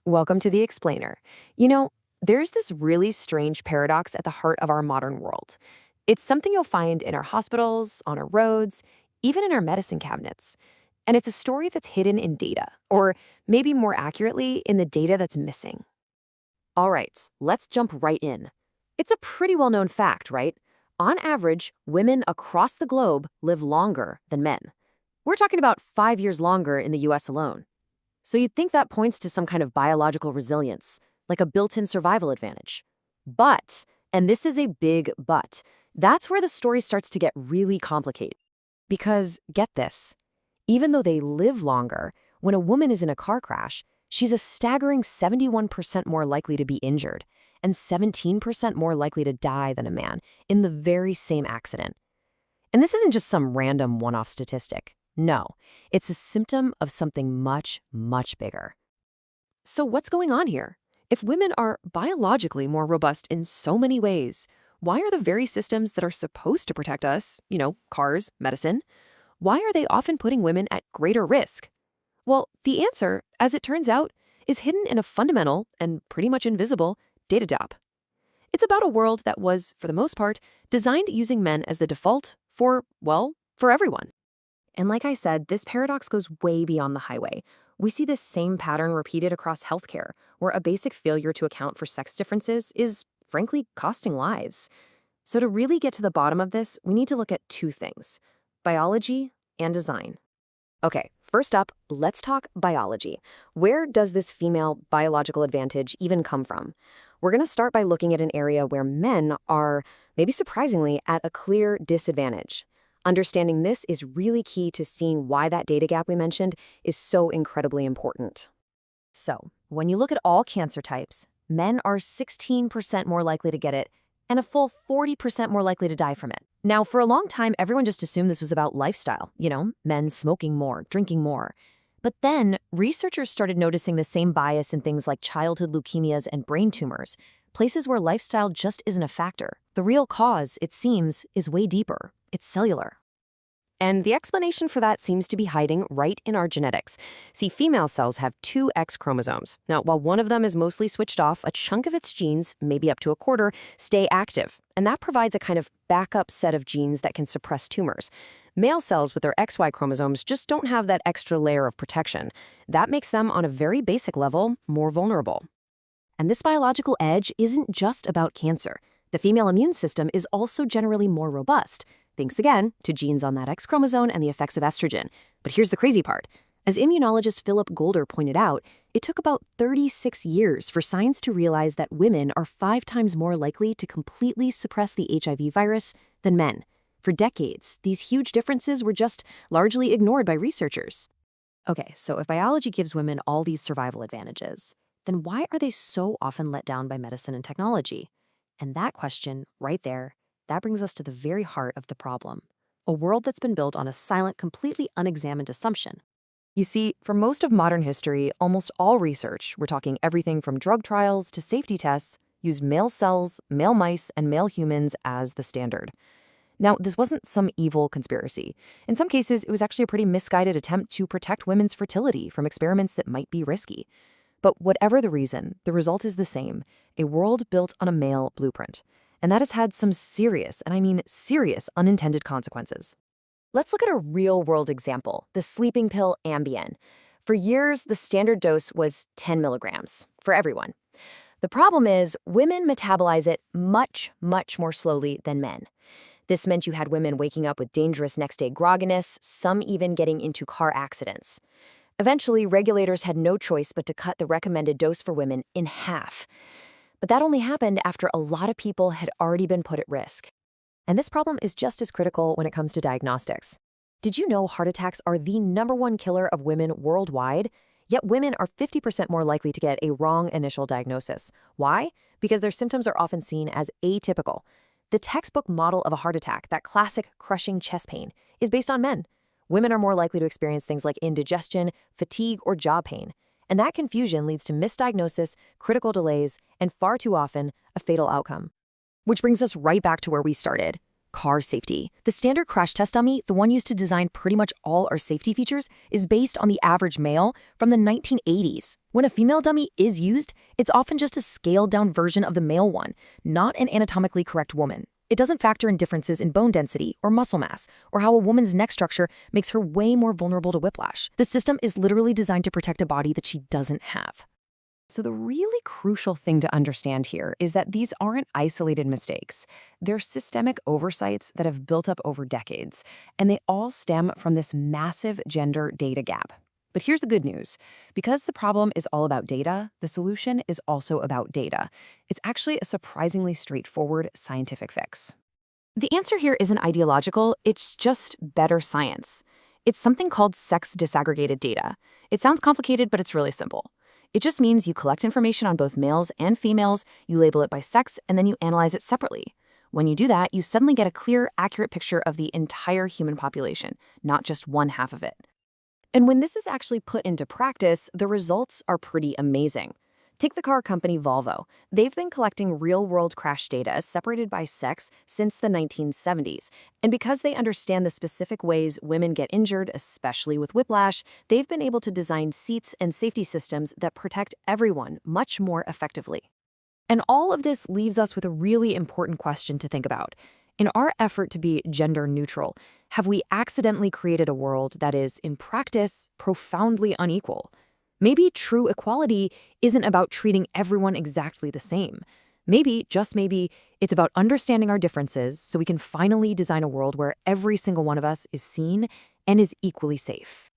Welcome to the Explainer. There's this really strange paradox at the heart of our modern world. It's something you'll find in our hospitals, on our roads, even in our medicine cabinets. And it's a story that's hidden in data, or maybe more accurately, in the data that's missing. All right, let's jump right in. It's a pretty well-known fact, right? On average, women across the globe live longer than men. We're talking about 5 years longer in the US alone. So you'd think that points to some kind of biological resilience, like a built-in survival advantage. But, and this is a big but, that's where the story starts to get really complicated. Because, get this, even though they live longer, when a woman is in a car crash, she's a staggering 71% more likely to be injured and 17% more likely to die than a man in the very same accident. And this isn't just some random one-off statistic. No, it's a symptom of something much, much bigger. So what's going on here? If women are biologically more robust in so many ways, why are the very systems that are supposed to protect us, cars, medicine, why are they often putting women at greater risk? Well, the answer, as it turns out, is hidden in a fundamental and pretty much invisible data gap. It's about a world that was, for the most part, designed using men as the default for everyone. And like I said, this paradox goes way beyond the highway. We see this same pattern repeated across healthcare, where a basic failure to account for sex differences is, frankly, costing lives. So to really get to the bottom of this, we need to look at two things: biology and design. Okay, first up, let's talk biology. Where does this female biological advantage even come from? We're going to start by looking at an area where men are, maybe surprisingly, at a clear disadvantage. Understanding this is really key to seeing why that data gap we mentioned is so incredibly important. So, when you look at all cancer types, men are 16% more likely to get it and a full 40% more likely to die from it. Now, for a long time, everyone just assumed this was about lifestyle, men smoking more, drinking more. But then, researchers started noticing the same bias in things like childhood leukemias and brain tumors, places where lifestyle just isn't a factor. The real cause, it seems, is way deeper. It's cellular. And the explanation for that seems to be hiding right in our genetics. See, female cells have two X chromosomes. Now, while one of them is mostly switched off, a chunk of its genes, maybe up to a quarter, stay active. And that provides a kind of backup set of genes that can suppress tumors. Male cells with their XY chromosomes just don't have that extra layer of protection. That makes them, on a very basic level, more vulnerable. And this biological edge isn't just about cancer. The female immune system is also generally more robust. Thanks again to genes on that X chromosome and the effects of estrogen. But here's the crazy part. As immunologist Philip Golder pointed out, it took about 36 years for science to realize that women are 5 times more likely to completely suppress the HIV virus than men. For decades, these huge differences were just largely ignored by researchers. Okay, so if biology gives women all these survival advantages, then why are they so often let down by medicine and technology? And that question, right there, that brings us to the very heart of the problem. A world that's been built on a silent, completely unexamined assumption. You see, for most of modern history, almost all research, we're talking everything from drug trials to safety tests, used male cells, male mice, and male humans as the standard. Now, this wasn't some evil conspiracy. In some cases, it was actually a pretty misguided attempt to protect women's fertility from experiments that might be risky. But whatever the reason, the result is the same: a world built on a male blueprint. And that has had some serious, and I mean serious, unintended consequences. Let's look at a real-world example, the sleeping pill Ambien. For years, the standard dose was 10 milligrams for everyone. The problem is, women metabolize it much, much more slowly than men. This meant you had women waking up with dangerous next-day grogginess, some even getting into car accidents. Eventually, regulators had no choice but to cut the recommended dose for women in half. But that only happened after a lot of people had already been put at risk. And this problem is just as critical when it comes to diagnostics. Did you know heart attacks are the #1 killer of women worldwide? Yet women are 50% more likely to get a wrong initial diagnosis. Why? Because their symptoms are often seen as atypical. The textbook model of a heart attack, that classic crushing chest pain, is based on men. Women are more likely to experience things like indigestion, fatigue, or jaw pain. And that confusion leads to misdiagnosis, critical delays, and far too often, a fatal outcome. Which brings us right back to where we started. Car safety. The standard crash test dummy, the one used to design pretty much all our safety features, is based on the average male from the 1980s. When a female dummy is used, it's often just a scaled-down version of the male one, not an anatomically correct woman. It doesn't factor in differences in bone density or muscle mass, or how a woman's neck structure makes her way more vulnerable to whiplash. The system is literally designed to protect a body that she doesn't have. So the really crucial thing to understand here is that these aren't isolated mistakes. They're systemic oversights that have built up over decades, and they all stem from this massive gender data gap. But here's the good news. Because the problem is all about data, the solution is also about data. It's actually a surprisingly straightforward scientific fix. The answer here isn't ideological, it's just better science. It's something called sex disaggregated data. It sounds complicated, but it's really simple. It just means you collect information on both males and females, you label it by sex, and then you analyze it separately. When you do that, you suddenly get a clear, accurate picture of the entire human population, not just one half of it. And when this is actually put into practice, the results are pretty amazing. Take the car company Volvo. They've been collecting real-world crash data separated by sex since the 1970s. And because they understand the specific ways women get injured, especially with whiplash, they've been able to design seats and safety systems that protect everyone much more effectively. And all of this leaves us with a really important question to think about. In our effort to be gender neutral, have we accidentally created a world that is, in practice, profoundly unequal? Maybe true equality isn't about treating everyone exactly the same. Maybe, just maybe, it's about understanding our differences so we can finally design a world where every single one of us is seen and is equally safe.